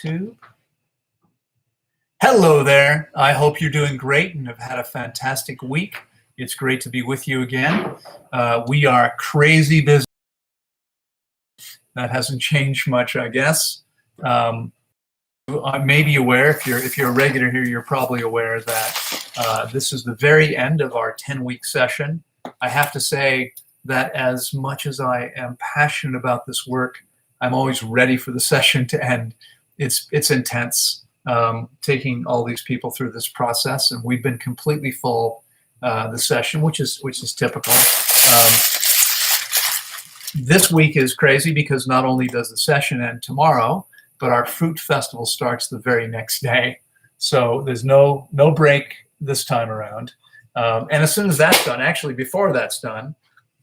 YouTube. Hello there. I hope you're doing great and have had a fantastic week. It's great to be with you again. We are crazy busy. That hasn't changed much, I guess. I may be aware, if you're a regular here, you're probably aware that this is the very end of our 10-week session. I have to say that as much as I am passionate about this work, I'm always ready for the session to end. It's intense, taking all these people through this process, and we've been completely full the session, which is typical. This week is crazy because not only does the session end tomorrow, but our fruit festival starts the very next day. So there's no break this time around. And as soon as that's done, actually before that's done,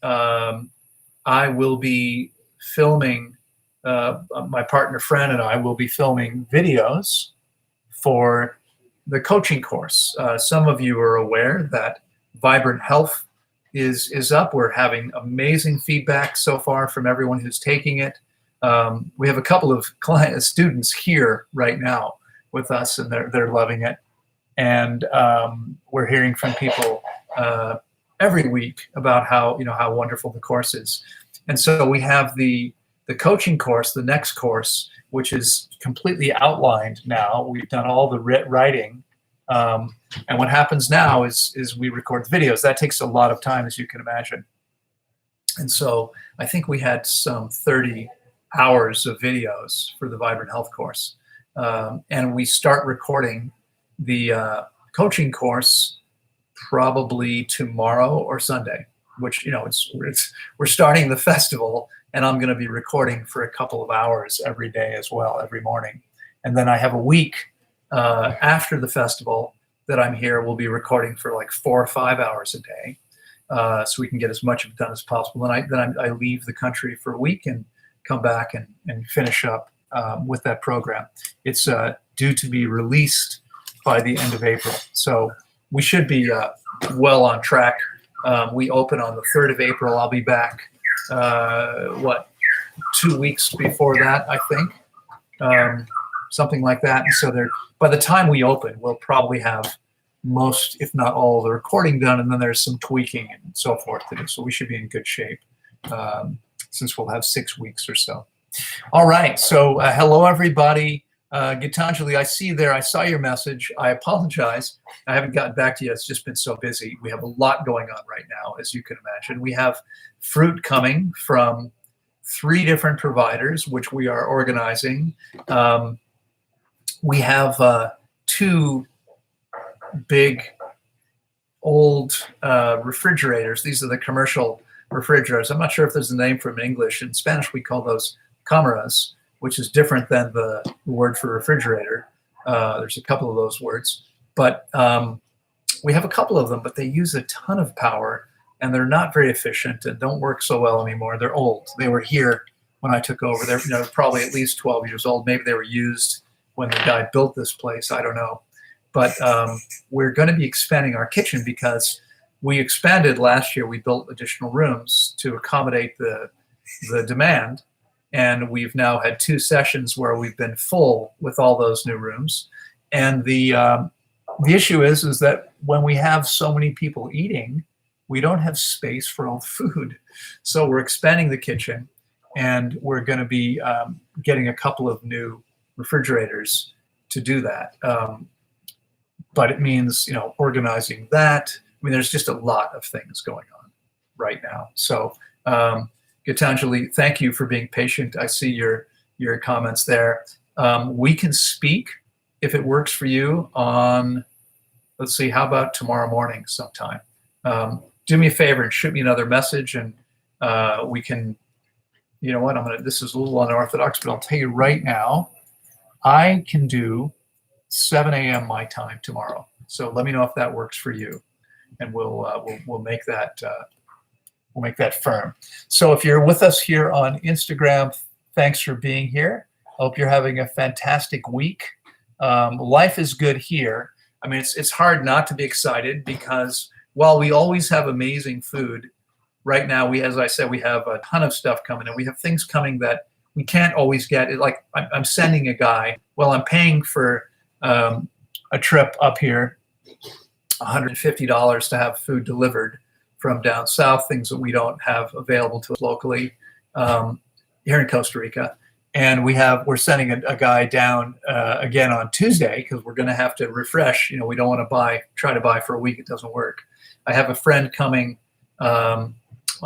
I will be filming, my partner Fran and I will be filming videos for the coaching course. Some of you are aware that Vibrant Health is up. We're having amazing feedback so far from everyone who's taking it. We have a couple of students here right now with us, and they're loving it. And we're hearing from people every week about how wonderful the course is. And so we have the coaching course, the next course, which is completely outlined now. We've done all the writing. And what happens now is we record the videos. That takes a lot of time, as you can imagine. And so I think we had some 30 hours of videos for the Vibrant Health course. And we start recording the coaching course probably tomorrow or Sunday, which, we're starting the festival, and I'm going to be recording for a couple of hours every day as well, every morning. And then I have a week after the festival that I'm here. We'll be recording for like 4 or 5 hours a day, so we can get as much of it done as possible. And then I leave the country for a week and come back and finish up with that program. It's due to be released by the end of April. So we should be well on track. We open on the 3rd of April. I'll be back, 2 weeks before that, I think. Something like that. And so by the time we open, we'll probably have most, if not all, the recording done, and then there's some tweaking and so forth to do. So we should be in good shape since we'll have 6 weeks or so. All right. So hello, everybody. Gitanjali, I see you there. I saw your message. I apologize. I haven't gotten back to you. It's just been so busy. We have a lot going on right now, as you can imagine. We have fruit coming from 3 different providers, which we are organizing. We have 2 big old refrigerators. These are the commercial refrigerators. I'm not sure if there's a name for them in English. In Spanish, we call those cámaras, which is different than the word for refrigerator. There's a couple of those words. But we have a couple of them, but they use a ton of power, and they're not very efficient and don't work so well anymore. They're old. They were here when I took over. They're probably at least 12 years old. Maybe they were used when the guy built this place. I don't know. But we're going to be expanding our kitchen because we expanded last year. We built additional rooms to accommodate the demand. And we've now had 2 sessions where we've been full with all those new rooms. And the issue is that when we have so many people eating, we don't have space for all the food. So we're expanding the kitchen, and we're going to be getting a couple of new refrigerators to do that. But it means, organizing that. I mean, there's just a lot of things going on right now. So Gitanjali, thank you for being patient. I see your comments there. We can speak, if it works for you, on, let's see, how about tomorrow morning sometime? Do me a favor and shoot me another message, and we can, you know what, this is a little unorthodox, but I'll tell you right now, I can do 7 a.m. my time tomorrow. So let me know if that works for you, and we'll make that firm. So if you're with us here on Instagram, thanks for being here. Hope you're having a fantastic week. Life is good here. I mean, it's hard not to be excited because while we always have amazing food, right now as I said, we have a ton of stuff coming, and we have things coming that we can't always get it. Like I'm sending a guy, well, I'm paying for a trip up here, $150 to have food delivered from down south, things that we don't have available to us locally here in Costa Rica. And we're sending a guy down again on Tuesday because we're going to have to refresh. We don't want to try to buy for a week. It doesn't work. I have a friend coming on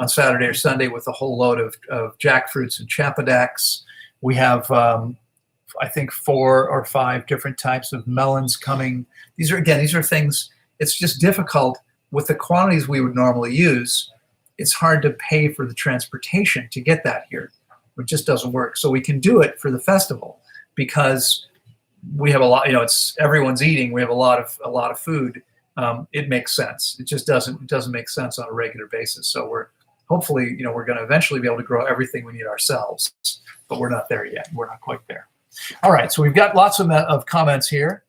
Saturday or Sunday with a whole load of jackfruits and chapadaks. We have, I think, 4 or 5 different types of melons coming. These are things, it's just difficult with the quantities we would normally use. It's hard to pay for the transportation to get that here. It just doesn't work. So we can do it for the festival because we have a lot, everyone's eating. We have a lot of food. It makes sense. It just doesn't make sense on a regular basis. So we're hopefully, we're going to eventually be able to grow everything we need ourselves, but we're not there yet. We're not quite there. All right. So we've got lots of comments here.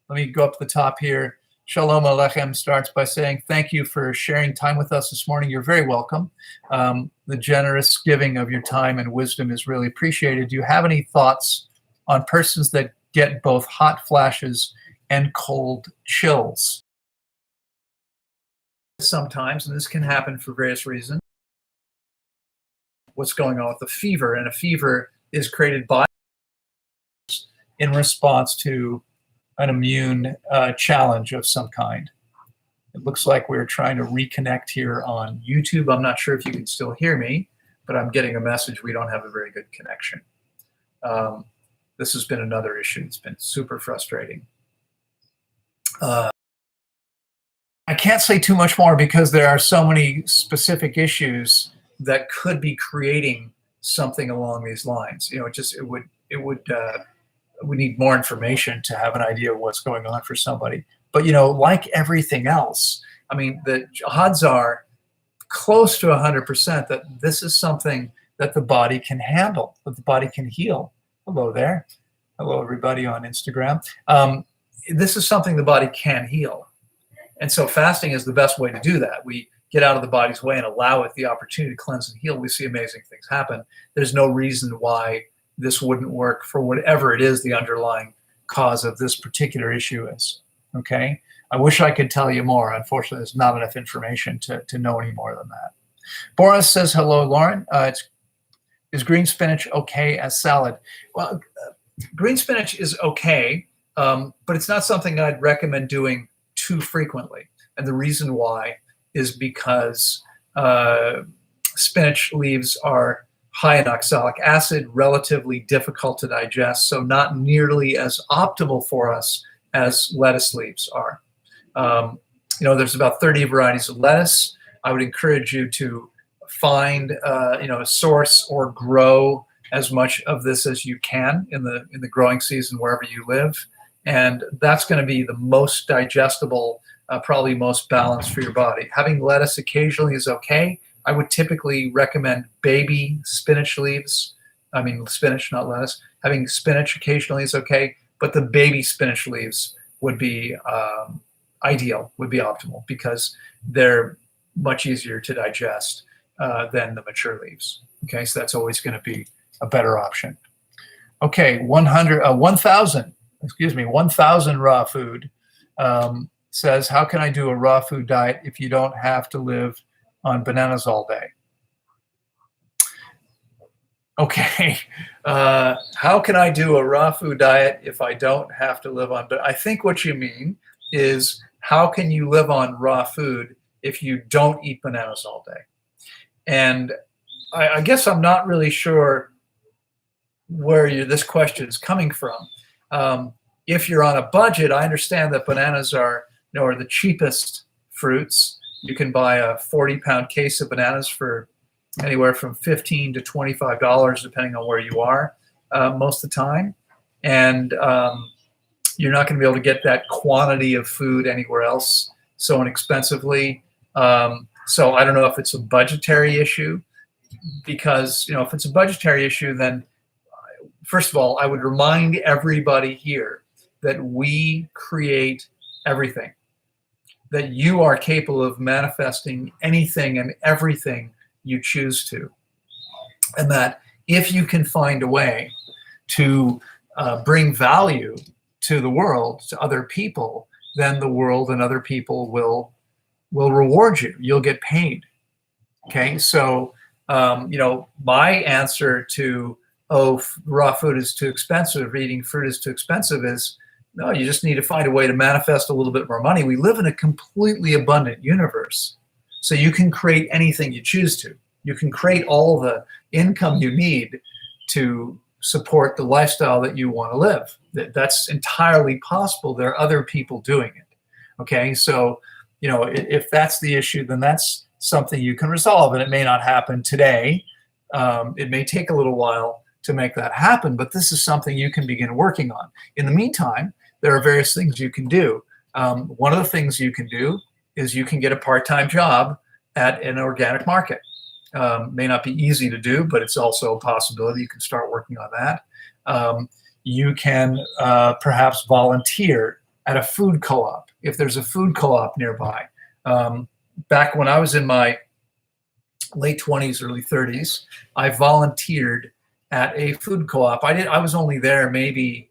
Let me go up to the top here. Shalom Aleichem starts by saying, thank you for sharing time with us this morning. You're very welcome. The generous giving of your time and wisdom is really appreciated. Do you have any thoughts on persons that get both hot flashes and cold chills? Sometimes, and this can happen for various reasons, what's going on with the fever, and a fever is created by in response to an immune challenge of some kind. It looks like we're trying to reconnect here on YouTube. I'm not sure if you can still hear me, but I'm getting a message we don't have a very good connection. This has been another issue. It's been super frustrating. I can't say too much more because there are so many specific issues that could be creating something along these lines. We need more information to have an idea of what's going on for somebody. But, like everything else, I mean, the odds are close to 100% that this is something that the body can handle, that the body can heal. Hello there. Hello, everybody on Instagram. This is something the body can heal. And so fasting is the best way to do that. We get out of the body's way and allow it the opportunity to cleanse and heal. We see amazing things happen. There's no reason why this wouldn't work for whatever it is the underlying cause of this particular issue is. Okay? I wish I could tell you more. Unfortunately, there's not enough information to know any more than that. Boris says, hello, Loren. Is green spinach okay as salad? Well, green spinach is okay, but it's not something I'd recommend doing too frequently. And the reason why is because spinach leaves are high in oxalic acid, relatively difficult to digest, so not nearly as optimal for us as lettuce leaves are. There's about 30 varieties of lettuce. I would encourage you to find, a source or grow as much of this as you can in the growing season wherever you live, and that's going to be the most digestible, probably most balanced for your body. Having lettuce occasionally is okay. I would typically recommend baby spinach leaves. I mean, spinach, not lettuce. Having spinach occasionally is okay, but the baby spinach leaves would be ideal, would be optimal, because they're much easier to digest than the mature leaves. Okay, so that's always going to be a better option. Okay, 1,000 raw food says, how can I do a raw food diet if you don't have to live on bananas all day? Okay, how can I do a raw food diet if I don't have to live on? But I think what you mean is, how can you live on raw food if you don't eat bananas all day? And I guess I'm not really sure where this question is coming from. If you're on a budget, I understand that bananas are the cheapest fruits. You can buy a 40-pound case of bananas for anywhere from $15 to $25, depending on where you are most of the time. And you're not going to be able to get that quantity of food anywhere else so inexpensively. So I don't know if it's a budgetary issue, because if it's a budgetary issue, then first of all, I would remind everybody here that we create everything, that you are capable of manifesting anything and everything you choose to, and that if you can find a way to bring value to the world, to other people, then the world and other people will reward you. You'll get paid. Okay, so my answer to raw food is too expensive, eating fruit is too expensive is no, you just need to find a way to manifest a little bit more money. We live in a completely abundant universe, so you can create anything you choose to. You can create all the income you need to support the lifestyle that you want to live. That's entirely possible. There are other people doing it. Okay, so if that's the issue, then that's something you can resolve, and it may not happen today. It may take a little while to make that happen, but this is something you can begin working on. In the meantime, there are various things you can do. One of the things you can do is you can get a part-time job at an organic market. May not be easy to do, but it's also a possibility. You can start working on that. You can perhaps volunteer at a food co-op if there's a food co-op nearby. Back when I was in my late 20s, early 30s, I volunteered at a food co-op. I was only there maybe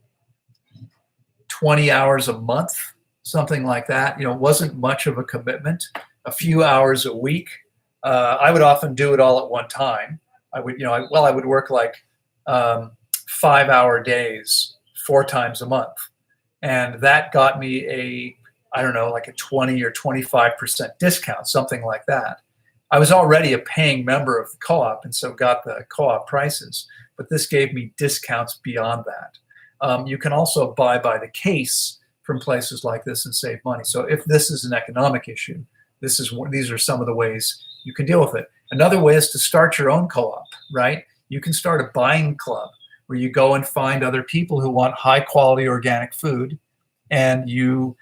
20 hours a month, something like that. It wasn't much of a commitment, a few hours a week. I would often do it all at one time. I would work like 5-hour days 4 times a month. And that got me like a 20 or 25% discount, something like that. I was already a paying member of the co-op and so got the co-op prices, but this gave me discounts beyond that. You can also buy by the case from places like this and save money. So if this is an economic issue, these are some of the ways you can deal with it. Another way is to start your own co-op, right? You can start a buying club where you go and find other people who want high quality organic food, and you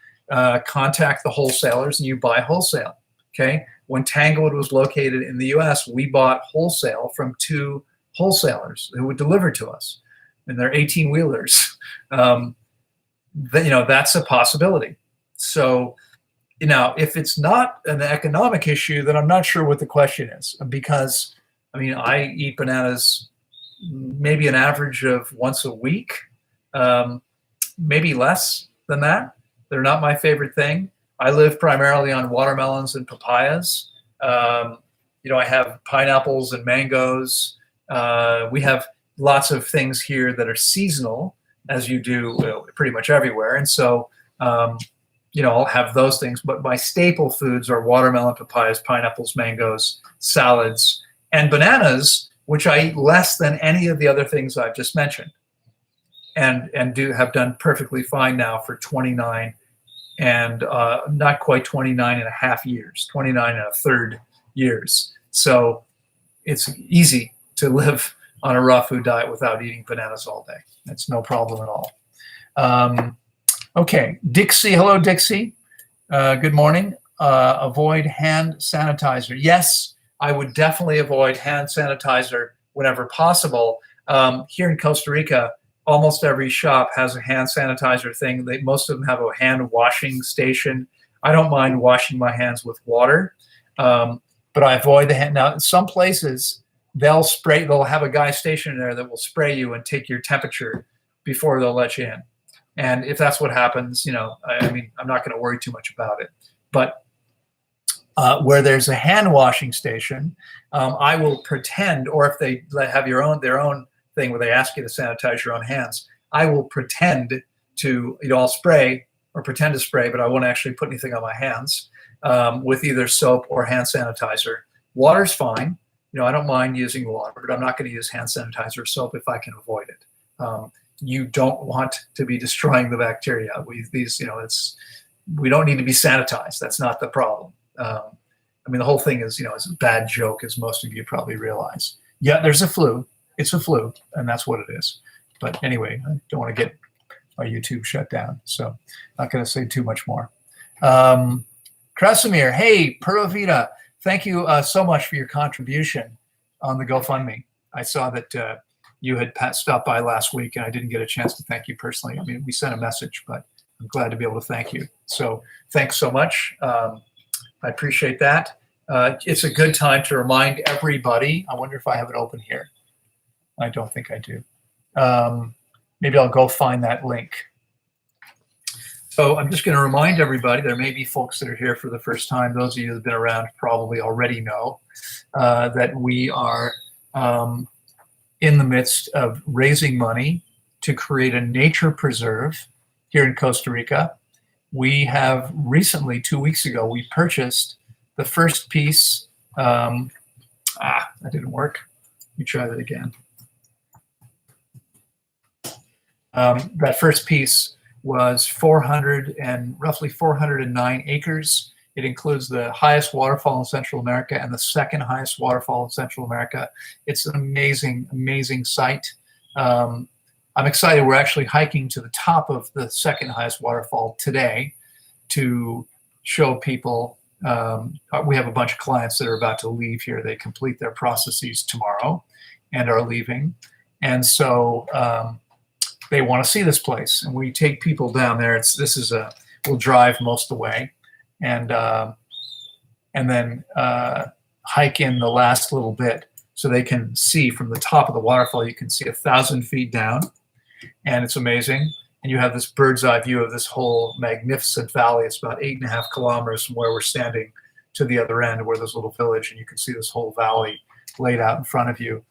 contact the wholesalers and you buy wholesale. Okay. When Tanglewood was located in the US, we bought wholesale from 2 wholesalers who would deliver to us, and they're 18-wheelers. That's a possibility. So, if it's not an economic issue, then I'm not sure what the question is, because I eat bananas maybe an average of once a week, maybe less than that. They're not my favorite thing. I live primarily on watermelons and papayas. I have pineapples and mangoes. We have lots of things here that are seasonal, as you do pretty much everywhere. And so, I'll have those things. But my staple foods are watermelon, papayas, pineapples, mangoes, salads, and bananas, which I eat less than any of the other things I've just mentioned, and have done perfectly fine now for 29 and not quite 29 and a half years, 29 and a third years. So it's easy to live on a raw food diet without eating bananas all day. That's no problem at all. Okay, Dixie. Hello, Dixie. Good morning. Avoid hand sanitizer. Yes, I would definitely avoid hand sanitizer whenever possible. Here in Costa Rica, almost every shop has a hand sanitizer thing. Most of them have a hand washing station. I don't mind washing my hands with water, but I avoid the hand. Now, in some places, they'll have a guy stationed there that will spray you and take your temperature before they'll let you in. And if that's what happens, I'm not going to worry too much about it. But where there's a hand washing station, I will pretend, or if they have their own thing where they ask you to sanitize your own hands, I will pretend to, I'll spray or pretend to spray, but I won't actually put anything on my hands with either soap or hand sanitizer. Water's fine. I don't mind using water, but I'm not going to use hand sanitizer or soap if I can avoid it. You don't want to be destroying the bacteria. We don't need to be sanitized. That's not the problem. The whole thing is, it's a bad joke, as most of you probably realize. Yeah, there's a flu. It's a flu, and that's what it is. But anyway, I don't want to get my YouTube shut down, so not going to say too much more. Krasimir, hey, Pura Vida, thank you so much for your contribution on the GoFundMe. I saw that you had stopped by last week, and I didn't get a chance to thank you personally. We sent a message, but I'm glad to be able to thank you. So thanks so much. I appreciate that. It's a good time to remind everybody. I wonder if I have it open here. I don't think I do. Maybe I'll go find that link. So I'm just going to remind everybody, there may be folks that are here for the first time. Those of you that have been around probably already know that we are in the midst of raising money to create a nature preserve here in Costa Rica. We have recently, 2 weeks ago, we purchased the first piece. That didn't work. Let me try that again. That first piece was roughly 409 acres. It includes the highest waterfall in Central America and the second highest waterfall in Central America. It's an amazing, amazing site. I'm excited. We're actually hiking to the top of the second highest waterfall today to show people. We have a bunch of clients that are about to leave here. They complete their processes tomorrow and are leaving. And so they want to see this place. And we take people down there. We'll drive most of the way and then hike in the last little bit so they can see from the top of the waterfall. You can see 1,000 feet down, and it's amazing. And you have this bird's eye view of this whole magnificent valley. It's about 8.5 kilometers from where we're standing to the other end, where there's a little village, and you can see this whole valley laid out in front of you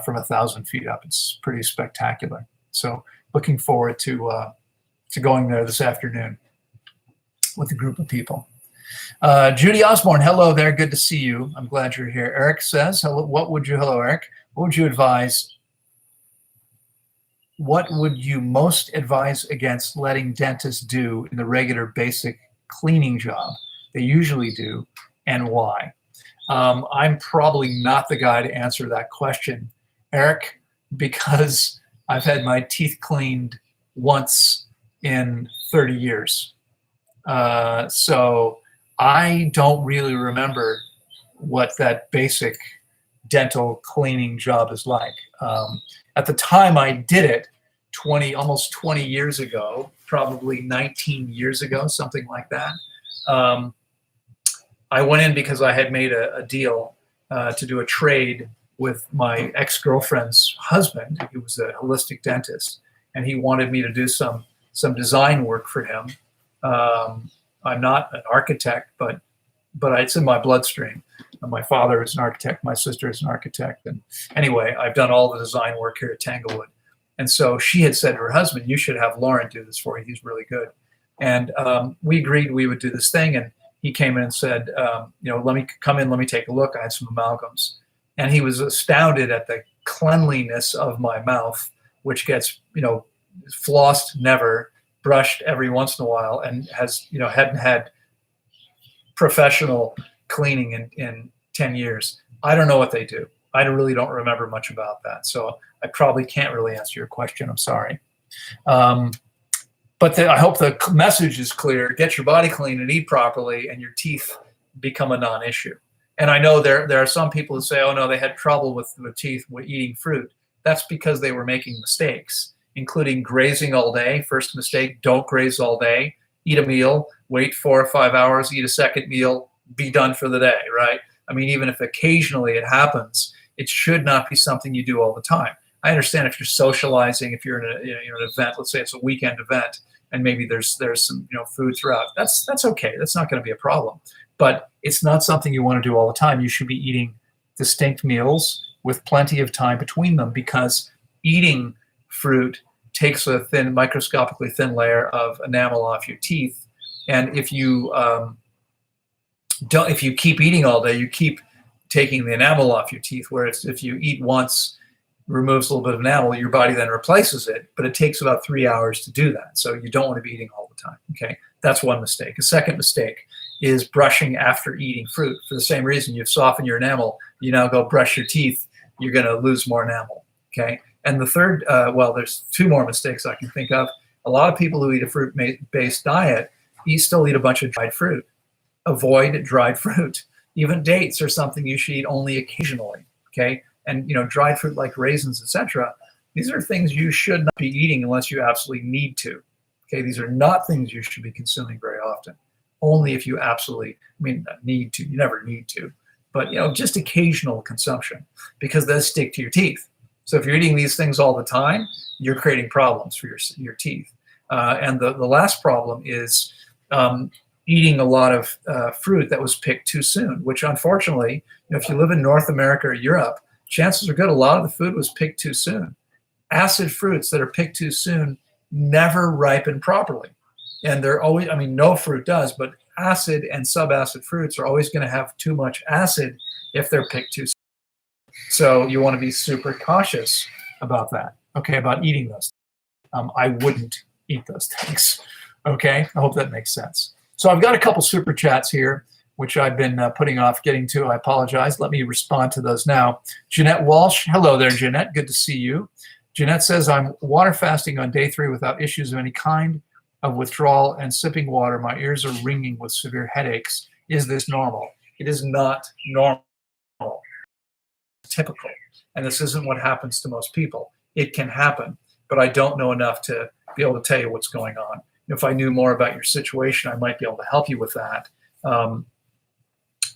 from 1,000 feet up. It's pretty spectacular. So looking forward to going there this afternoon with a group of people. Judy Osborne, hello there. Good to see you. I'm glad you're here. Eric says, hello, hello, Eric. What would you most advise against letting dentists do in the regular basic cleaning job they usually do, and why? I'm probably not the guy to answer that question, Eric, because I've had my teeth cleaned once in 30 years. So I don't really remember what that basic dental cleaning job is like. At the time I did it, almost 20 years ago, probably 19 years ago, something like that. I went in because I had made a deal to do a trade with my ex-girlfriend's husband. He was a holistic dentist, and he wanted me to do some design work for him. I'm not an architect, but it's in my bloodstream. My father is an architect, my sister is an architect, and anyway, I've done all the design work here at Tanglewood. And so she had said to her husband, "You should have Loren do this for you. He's really good." And we agreed we would do this thing, and he came in and said, "Let me come in, let me take a look." I had some amalgams, and he was astounded at the cleanliness of my mouth, which gets flossed never, brushed every once in a while, and hadn't had professional cleaning in 10 years. I don't know what they do. I really don't remember much about that. So I probably can't really answer your question. I'm sorry. But I hope the message is clear. Get your body clean and eat properly, and your teeth become a non-issue. And I know there are some people who say, oh no, they had trouble with teeth with eating fruit. That's because they were making mistakes, including grazing all day. First mistake, don't graze all day. Eat a meal, wait 4 or 5 hours, eat a second meal, be done for the day, right? I mean, even if occasionally it happens, it should not be something you do all the time. I understand if you're socializing, if you're in an event, let's say it's a weekend event, and maybe there's some food throughout. That's okay. That's not going to be a problem. But it's not something you want to do all the time. You should be eating distinct meals with plenty of time between them, because eating fruit takes a microscopically thin layer of enamel off your teeth, and if you keep eating all day, you keep taking the enamel off your teeth. Whereas if you eat once, removes a little bit of enamel, your body then replaces it, but it takes about 3 hours to do that. So you don't want to be eating all the time. Okay, that's one mistake. A second mistake is brushing after eating fruit. For the same reason, you've softened your enamel, you now go brush your teeth, you're going to lose more enamel. Okay, and the third, there's 2 more mistakes I can think of. A lot of people who eat a fruit-based diet still eat a bunch of dried fruit. Avoid dried fruit. Even dates are something you should eat only occasionally. Okay, and dried fruit like raisins, etc. These are things you should not be eating unless you absolutely need to. Okay, these are not things you should be consuming very often. Only if you absolutely, need to. You never need to, but just occasional consumption, because those stick to your teeth. So if you're eating these things all the time, you're creating problems for your teeth. And the last problem is eating a lot of fruit that was picked too soon, which unfortunately, if you live in North America or Europe, chances are good a lot of the food was picked too soon. Acid fruits that are picked too soon never ripen properly. And they're always, I mean, no fruit does, but acid and subacid fruits are always going to have too much acid if they're picked too soon. So you want to be super cautious about that, okay, about eating those. I wouldn't eat those things, okay? I hope that makes sense. So I've got a couple super chats here, which I've been putting off getting to. I apologize. Let me respond to those now. Jeanette Walsh, hello there, Jeanette. Good to see you. Jeanette says, I'm water fasting on day 3 without issues of any kind of withdrawal and sipping water. My ears are ringing with severe headaches. Is this normal? It is not normal. It's typical. And this isn't what happens to most people. It can happen, but I don't know enough to be able to tell you what's going on. If I knew more about your situation, I might be able to help you with that.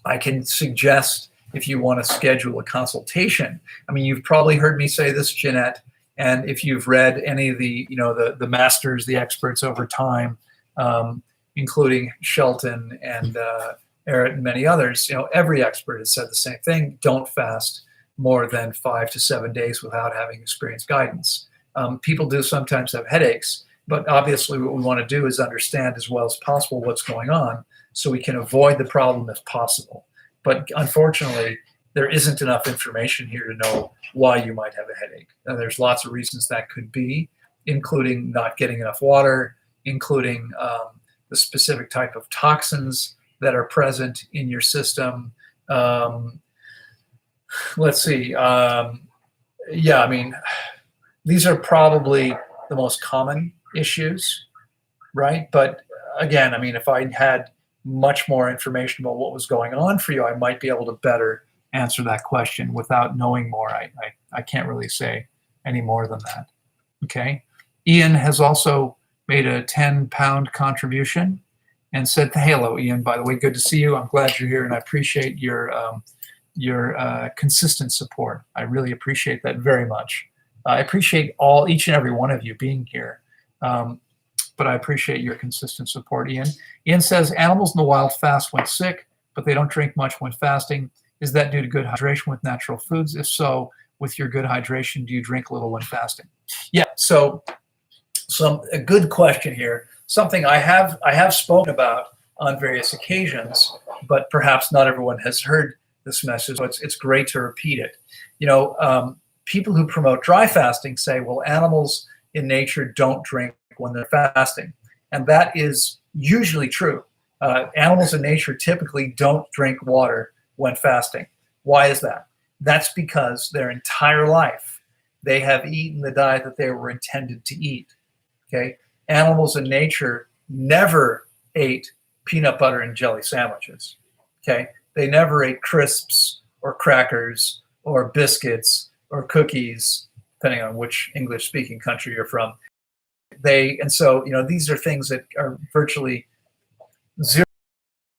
I can suggest if you want to schedule a consultation. I mean, you've probably heard me say this, Jeanette, and if you've read any of the, the masters, the experts over time, including Shelton and Errett and many others, every expert has said the same thing. Don't fast more than 5 to 7 days without having experienced guidance. People do sometimes have headaches, but obviously what we want to do is understand as well as possible what's going on so we can avoid the problem if possible. But unfortunately, there isn't enough information here to know why you might have a headache. Now, there's lots of reasons that could be, including not getting enough water, including the specific type of toxins that are present in your system. Let's see. Yeah, I mean, these are probably the most common issues, right? But again, I mean, if I had much more information about what was going on for you, I might be able to better answer that question. Without knowing more, I can't really say any more than that. Okay. Ian has also made a 10-pound contribution and said, hello, Ian, by the way, good to see you. I'm glad you're here, and I appreciate your consistent support. I really appreciate that very much. I appreciate each and every one of you being here. But I appreciate your consistent support, Ian. Ian says, animals in the wild fast when sick, but they don't drink much when fasting. Is that due to good hydration with natural foods? If so, with your good hydration, do you drink little when fasting? Yeah, so a good question here. Something I have spoken about on various occasions, but perhaps not everyone has heard this message, so it's great to repeat it. People who promote dry fasting say, well, animals in nature don't drink when they're fasting. And that is usually true. Animals in nature typically don't drink water when fasting. Why is that? That's because their entire life they have eaten the diet that they were intended to eat. Okay? Animals in nature never ate peanut butter and jelly sandwiches. Okay? They never ate crisps or crackers or biscuits or cookies, depending on which English-speaking country you're from. So these are things that are virtually zero.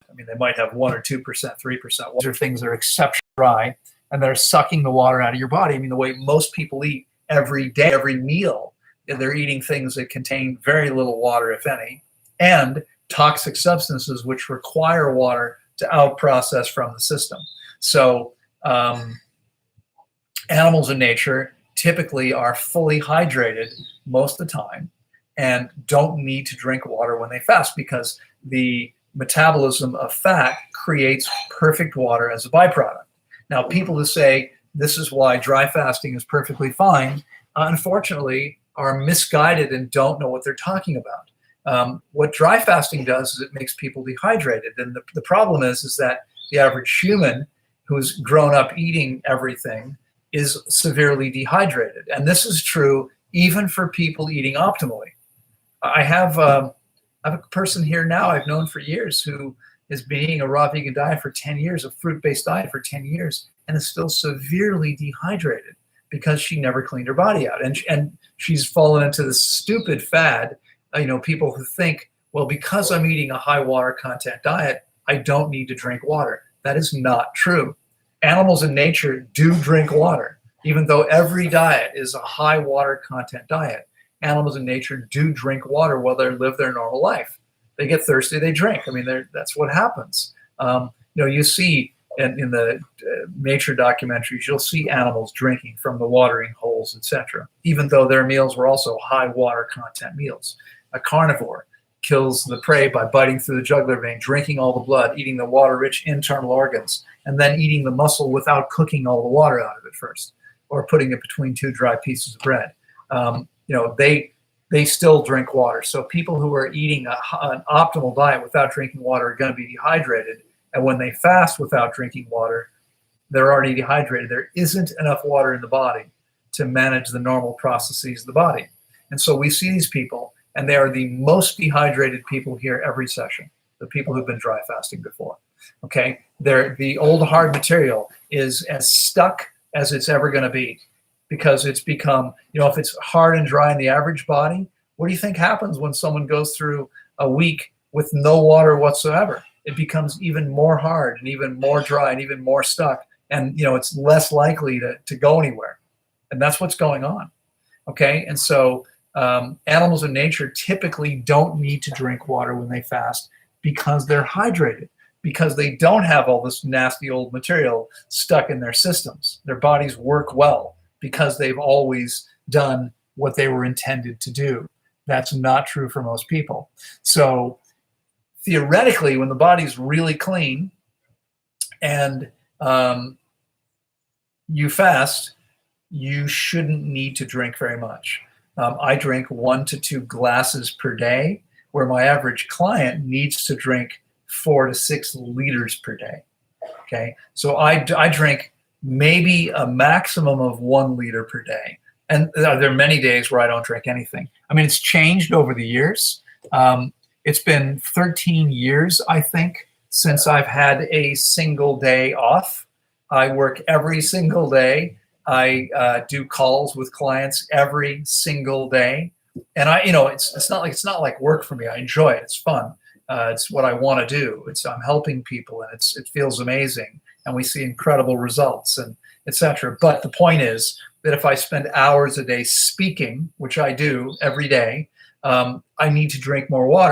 I mean, they might have 1 or 2%, 3%. These are things that are exceptionally dry and they're sucking the water out of your body. I mean, the way most people eat every day, every meal, they're eating things that contain very little water, if any, and toxic substances which require water to out-process from the system. So animals in nature typically are fully hydrated most of the time and don't need to drink water when they fast because the metabolism of fat creates perfect water as a byproduct. Now, people who say this is why dry fasting is perfectly fine, unfortunately, are misguided and don't know what they're talking about. What dry fasting does is it makes people dehydrated. And the problem is that the average human who's grown up eating everything is severely dehydrated. And this is true even for people eating optimally. I have a person here now I've known for years who has been eating a raw vegan diet for 10 years, a fruit-based diet for 10 years, and is still severely dehydrated because she never cleaned her body out. And she's fallen into this stupid fad, people who think, well, because I'm eating a high water content diet, I don't need to drink water. That is not true. Animals in nature do drink water. Even though every diet is a high water content diet, animals in nature do drink water while they live their normal life. They get thirsty, they drink. I mean, that's what happens. You see in the nature documentaries, you'll see animals drinking from the watering holes, etc., even though their meals were also high water content meals. A carnivore kills the prey by biting through the jugular vein, drinking all the blood, eating the water-rich internal organs, and then eating the muscle without cooking all the water out of it first, or putting it between two dry pieces of bread. They still drink water. So people who are eating an optimal diet without drinking water are going to be dehydrated. And when they fast without drinking water, they're already dehydrated. There isn't enough water in the body to manage the normal processes of the body. And so we see these people, and they are the most dehydrated people here every session, the people who've been dry fasting before. Okay, the old hard material is as stuck as it's ever going to be, because it's become, if it's hard and dry in the average body, what do you think happens when someone goes through a week with no water whatsoever? It becomes even more hard and even more dry and even more stuck. And, it's less likely to go anywhere. And that's what's going on. Okay. And so animals in nature typically don't need to drink water when they fast because they're hydrated, because they don't have all this nasty old material stuck in their systems. Their bodies work well because they've always done what they were intended to do. That's not true for most people. So theoretically, when the body's really clean and you fast, you shouldn't need to drink very much. I drink 1 to 2 glasses per day, where my average client needs to drink 4 to 6 liters per day. Okay, so I drink maybe a maximum of 1 liter per day. And there are many days where I don't drink anything. I mean, it's changed over the years. It's been 13 years, I think, since I've had a single day off. I work every single day. I do calls with clients every single day. And it's not like work for me. I enjoy it. It's fun. It's what I want to do. I'm helping people, and it feels amazing. And we see incredible results, and etc. But the point is that if I spend hours a day speaking, which I do every day, I need to drink more water.